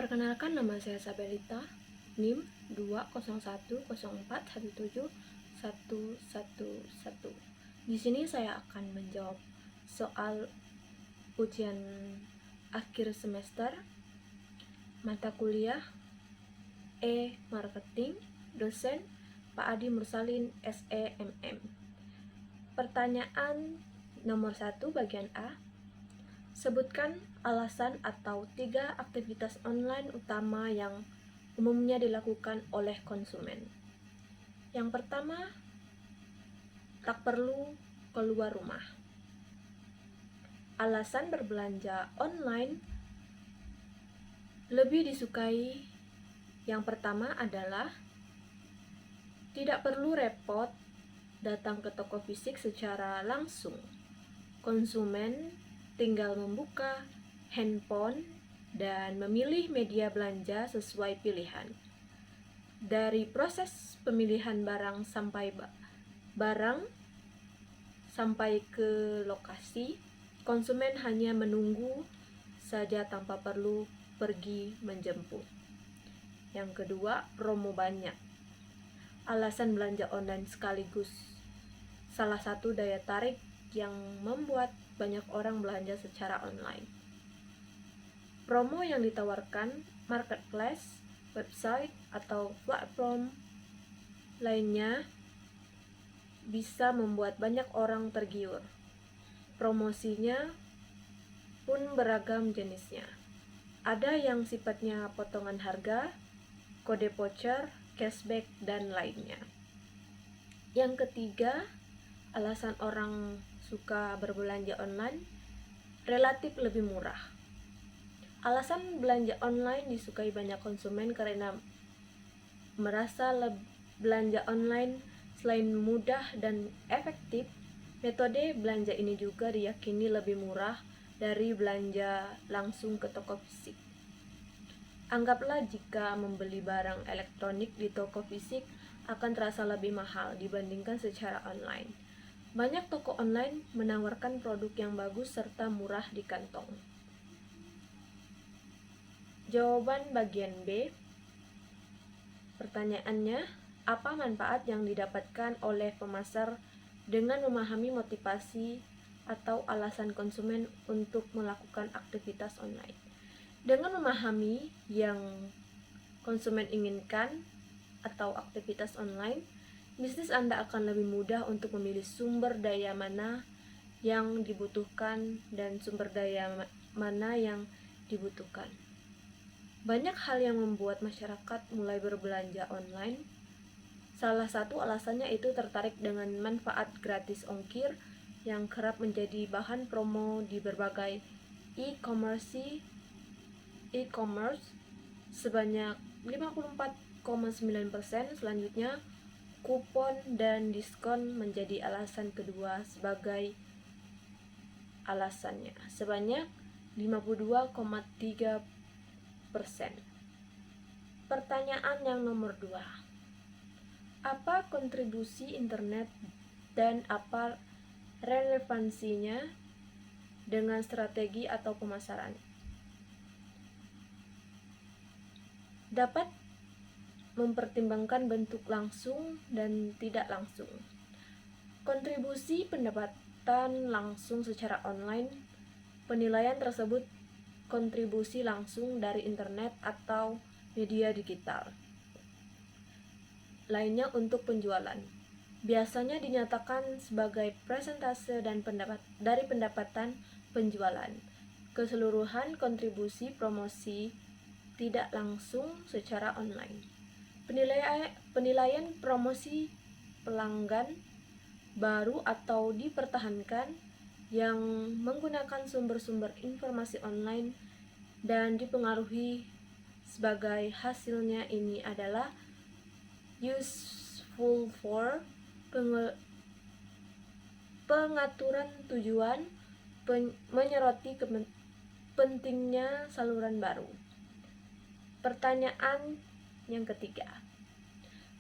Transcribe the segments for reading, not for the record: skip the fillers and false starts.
Perkenalkan, nama saya Sabelita, NIM 20114171111. Di sini saya akan menjawab soal ujian akhir semester mata kuliah E-Marketing, dosen Pak Adi Mursalin, SEMM. Pertanyaan nomor 1 bagian A. Sebutkan alasan atau 3 aktivitas online utama yang umumnya dilakukan oleh konsumen. Yang pertama, tak perlu keluar rumah. Alasan berbelanja online lebih disukai yang pertama adalah tidak perlu repot datang ke toko fisik secara langsung. Konsumen tinggal membuka handphone dan memilih media belanja sesuai pilihan. Dari proses pemilihan barang sampai ke lokasi, konsumen hanya menunggu saja tanpa perlu pergi menjemput. Yang kedua, promo banyak. Alasan belanja online sekaligus salah satu daya tarik yang membuat banyak orang belanja secara online. Promo yang ditawarkan marketplace, website, atau platform lainnya bisa membuat banyak orang tergiur. Promosinya pun beragam jenisnya. Ada yang sifatnya potongan harga, kode voucher, cashback, dan lainnya. Yang ketiga, alasan orang suka berbelanja online relatif lebih murah. Alasan belanja online disukai banyak konsumen karena merasa belanja online selain mudah dan efektif, metode belanja ini juga diyakini lebih murah dari belanja langsung ke toko fisik. Anggaplah jika membeli barang elektronik di toko fisik akan terasa lebih mahal dibandingkan secara online. Banyak toko online menawarkan produk yang bagus serta murah di kantong. Jawaban bagian B. Pertanyaannya, apa manfaat yang didapatkan oleh pemasar dengan memahami motivasi atau alasan konsumen untuk melakukan aktivitas online? Dengan memahami yang konsumen inginkan atau aktivitas online, bisnis Anda akan lebih mudah untuk memilih sumber daya mana yang dibutuhkan dan sumber daya mana yang dibutuhkan. Banyak hal yang membuat masyarakat mulai berbelanja online. Salah satu alasannya itu tertarik dengan manfaat gratis ongkir yang kerap menjadi bahan promo di berbagai e-commerce sebanyak 54,9%. Selanjutnya, kupon dan diskon menjadi alasan kedua sebagai alasannya, sebanyak 52,3%. Pertanyaan yang nomor 2. Apa kontribusi internet dan apa relevansinya dengan strategi atau pemasaran? Dapat mempertimbangkan bentuk langsung dan tidak langsung. Kontribusi pendapatan langsung secara online, penilaian tersebut kontribusi langsung dari internet atau media digital lainnya untuk penjualan. Biasanya dinyatakan sebagai persentase dan dari pendapatan penjualan. Keseluruhan kontribusi promosi tidak langsung secara online. Penilaian promosi pelanggan baru atau dipertahankan yang menggunakan sumber-sumber informasi online dan dipengaruhi sebagai hasilnya ini adalah useful for pengaturan tujuan, menyoroti pentingnya saluran baru. Pertanyaan yang ketiga,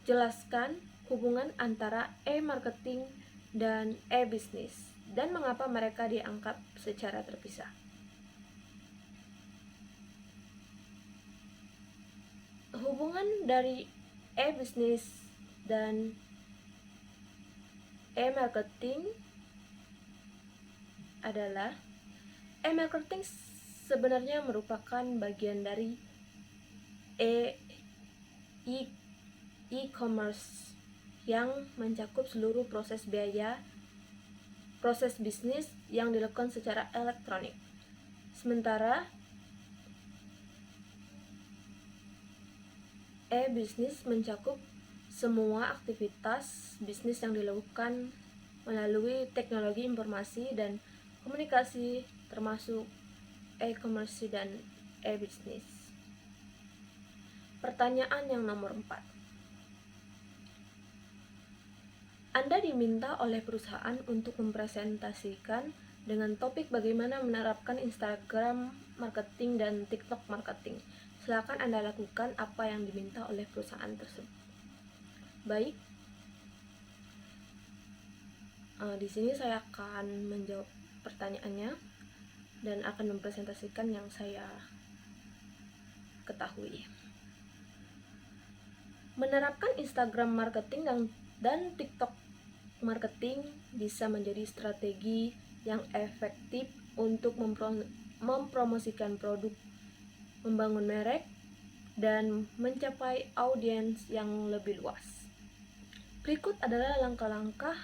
jelaskan hubungan antara e-marketing dan e-bisnis dan mengapa mereka dianggap secara terpisah. Hubungan dari e-bisnis dan e-marketing adalah e-marketing sebenarnya merupakan bagian dari e-commerce yang mencakup seluruh proses bisnis yang dilakukan secara elektronik. Sementara e-bisnis mencakup semua aktivitas bisnis yang dilakukan melalui teknologi informasi dan komunikasi, termasuk e-commerce dan e-bisnis. Pertanyaan yang nomor 4. Anda diminta oleh perusahaan untuk mempresentasikan dengan topik bagaimana menerapkan Instagram marketing dan TikTok marketing. Silakan Anda lakukan apa yang diminta oleh perusahaan tersebut. Baik, di sini saya akan menjawab pertanyaannya dan akan mempresentasikan yang saya ketahui. Menerapkan Instagram marketing dan TikTok marketing bisa menjadi strategi yang efektif untuk mempromosikan produk, membangun merek, dan mencapai audiens yang lebih luas. Berikut adalah langkah-langkah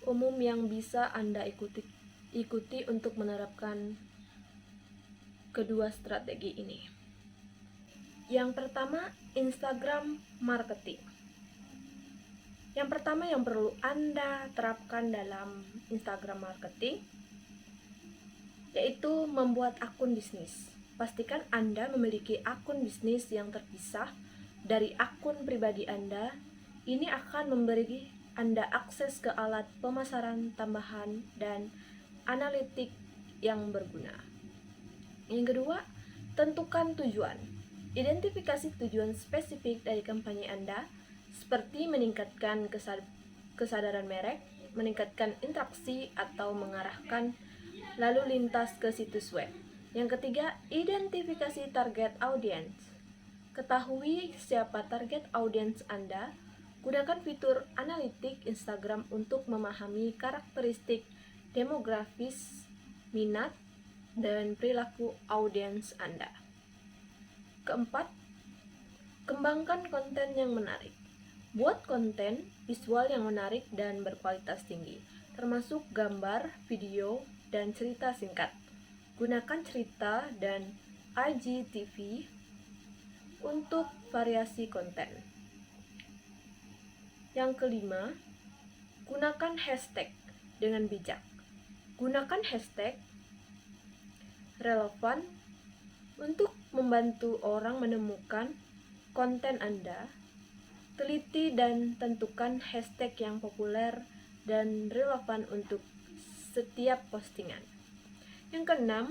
umum yang bisa Anda ikuti untuk menerapkan kedua strategi ini. Yang pertama, Instagram marketing. Yang pertama yang perlu Anda terapkan dalam Instagram marketing yaitu membuat akun bisnis. Pastikan Anda memiliki akun bisnis yang terpisah dari akun pribadi Anda. Ini akan memberi Anda akses ke alat pemasaran tambahan dan analitik yang berguna. Yang kedua, tentukan tujuan. Identifikasi tujuan spesifik dari kampanye Anda, seperti meningkatkan kesadaran merek, meningkatkan interaksi, atau mengarahkan lalu lintas ke situs web. Yang ketiga, identifikasi target audience. Ketahui siapa target audiens Anda. Gunakan fitur analitik Instagram untuk memahami karakteristik demografis, minat, dan perilaku audiens Anda. Keempat, kembangkan konten yang menarik. Buat konten visual yang menarik dan berkualitas tinggi, termasuk gambar, video, dan cerita singkat. Gunakan cerita dan IGTV untuk variasi konten. Yang kelima, gunakan hashtag dengan bijak. Gunakan hashtag relevan untuk membantu orang menemukan konten Anda. Teliti dan tentukan hashtag yang populer dan relevan untuk setiap postingan. Yang keenam,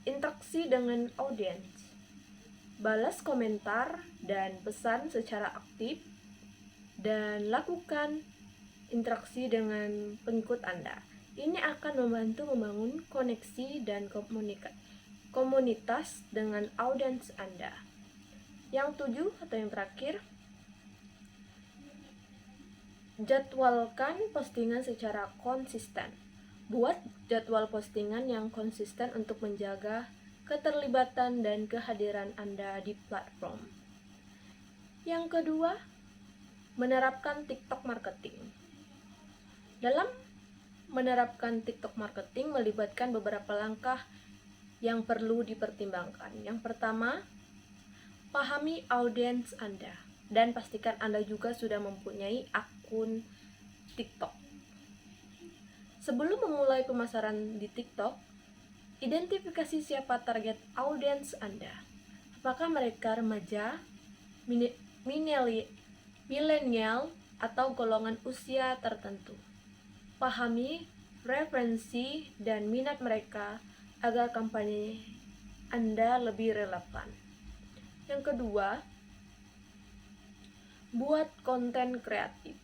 interaksi dengan audiens. Balas komentar dan pesan secara aktif dan lakukan interaksi dengan pengikut Anda. Ini akan membantu membangun koneksi dan komunitas dengan audiens Anda. Yang 7 atau yang terakhir, jadwalkan postingan secara konsisten. Buat jadwal postingan yang konsisten untuk menjaga keterlibatan dan kehadiran Anda di platform. Yang kedua, menerapkan TikTok marketing. Dalam menerapkan TikTok marketing melibatkan beberapa langkah yang perlu dipertimbangkan. Yang pertama, pahami audiens Anda dan pastikan Anda juga sudah mempunyai akun TikTok. Sebelum memulai pemasaran di TikTok, identifikasi siapa target audiens Anda. Apakah mereka remaja, milenial, atau golongan usia tertentu. Pahami referensi dan minat mereka agar kampanye Anda lebih relevan. Yang kedua, buat konten kreatif.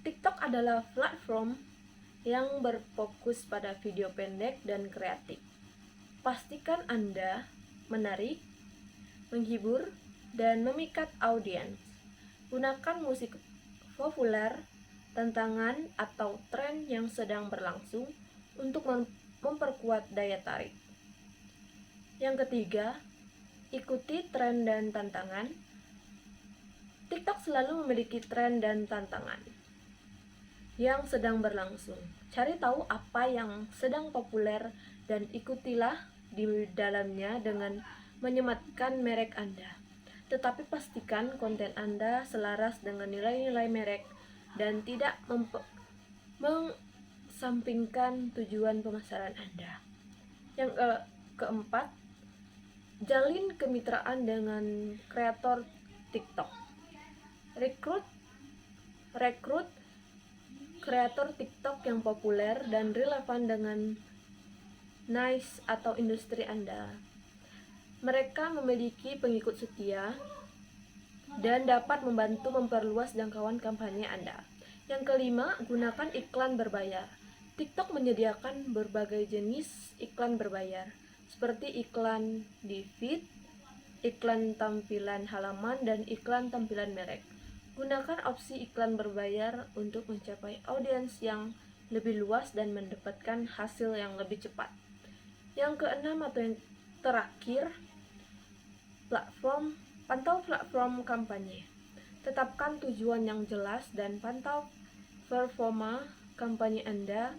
TikTok adalah platform yang berfokus pada video pendek dan kreatif. Pastikan Anda menarik, menghibur, dan memikat audiens. Gunakan musik populer, tantangan, atau tren yang sedang berlangsung untuk memperkuat daya tarik. Yang ketiga, ikuti tren dan tantangan. TikTok selalu memiliki tren dan tantangan yang sedang berlangsung. Cari tahu apa yang sedang populer dan ikutilah di dalamnya dengan menyematkan merek Anda. Tetapi pastikan konten Anda selaras dengan nilai-nilai merek dan tidak mengesampingkan tujuan pemasaran Anda. Yang keempat, jalin kemitraan dengan kreator TikTok. Rekrut kreator TikTok yang populer dan relevan dengan niche atau industri Anda. Mereka memiliki pengikut setia dan dapat membantu memperluas jangkauan kampanye Anda. Yang kelima, gunakan iklan berbayar. TikTok menyediakan berbagai jenis iklan berbayar, seperti iklan di feed, iklan tampilan halaman, dan iklan tampilan merek. Gunakan opsi iklan berbayar untuk mencapai audiens yang lebih luas dan mendapatkan hasil yang lebih cepat. Yang keenam atau yang terakhir, pantau platform kampanye. Tetapkan tujuan yang jelas dan pantau performa kampanye Anda.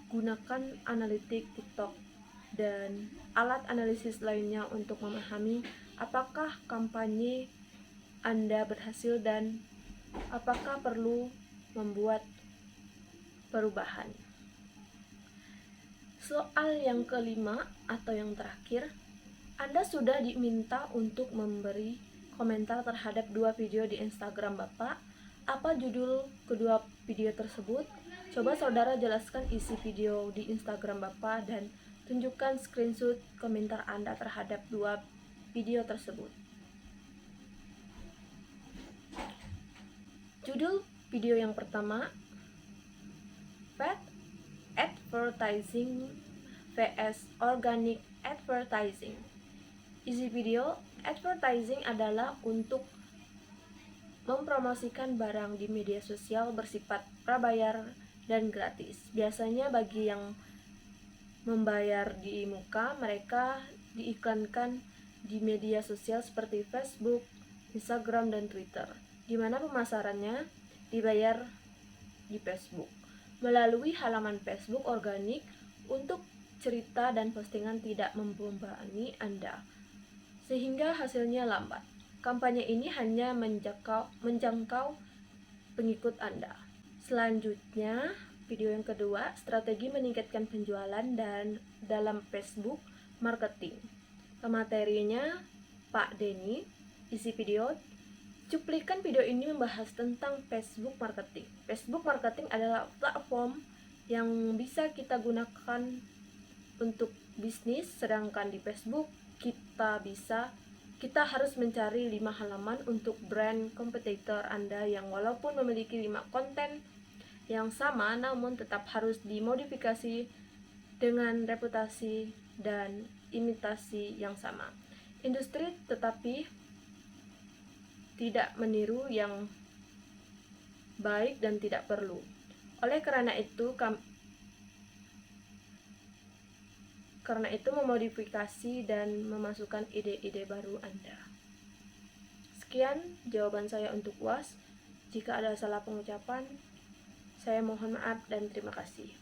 Gunakan analitik TikTok dan alat analisis lainnya untuk memahami apakah kampanye Anda berhasil dan apakah perlu membuat perubahan. Soal yang kelima atau yang terakhir, Anda sudah diminta untuk memberi komentar terhadap 2 video di Instagram Bapak. Apa judul kedua video tersebut? Coba saudara jelaskan isi video di Instagram Bapak dan tunjukkan screenshot komentar Anda terhadap 2 video tersebut. Judul video yang pertama, Paid Advertising vs Organic Advertising. Isi video, advertising adalah untuk mempromosikan barang di media sosial bersifat prabayar dan gratis. Biasanya bagi yang membayar di muka, mereka diiklankan di media sosial seperti Facebook, Instagram, dan Twitter, di mana pemasarannya dibayar di Facebook melalui halaman Facebook organik untuk cerita dan postingan tidak membebani Anda, sehingga hasilnya lambat. Kampanye ini hanya menjangkau pengikut Anda. Selanjutnya, video yang kedua, strategi meningkatkan penjualan dan dalam Facebook marketing. Pematerinya Pak Denny. Isi video, cuplikan video ini membahas tentang Facebook marketing. Facebook marketing adalah platform yang bisa kita gunakan untuk bisnis, sedangkan di Facebook kita harus mencari 5 halaman untuk brand kompetitor Anda yang walaupun memiliki 5 konten yang sama namun tetap harus dimodifikasi dengan reputasi dan imitasi yang sama. Industri tetapi tidak meniru yang baik dan tidak perlu. Oleh karena itu memodifikasi dan memasukkan ide-ide baru Anda. Sekian jawaban saya untuk UAS. Jika ada salah pengucapan, saya mohon maaf dan terima kasih.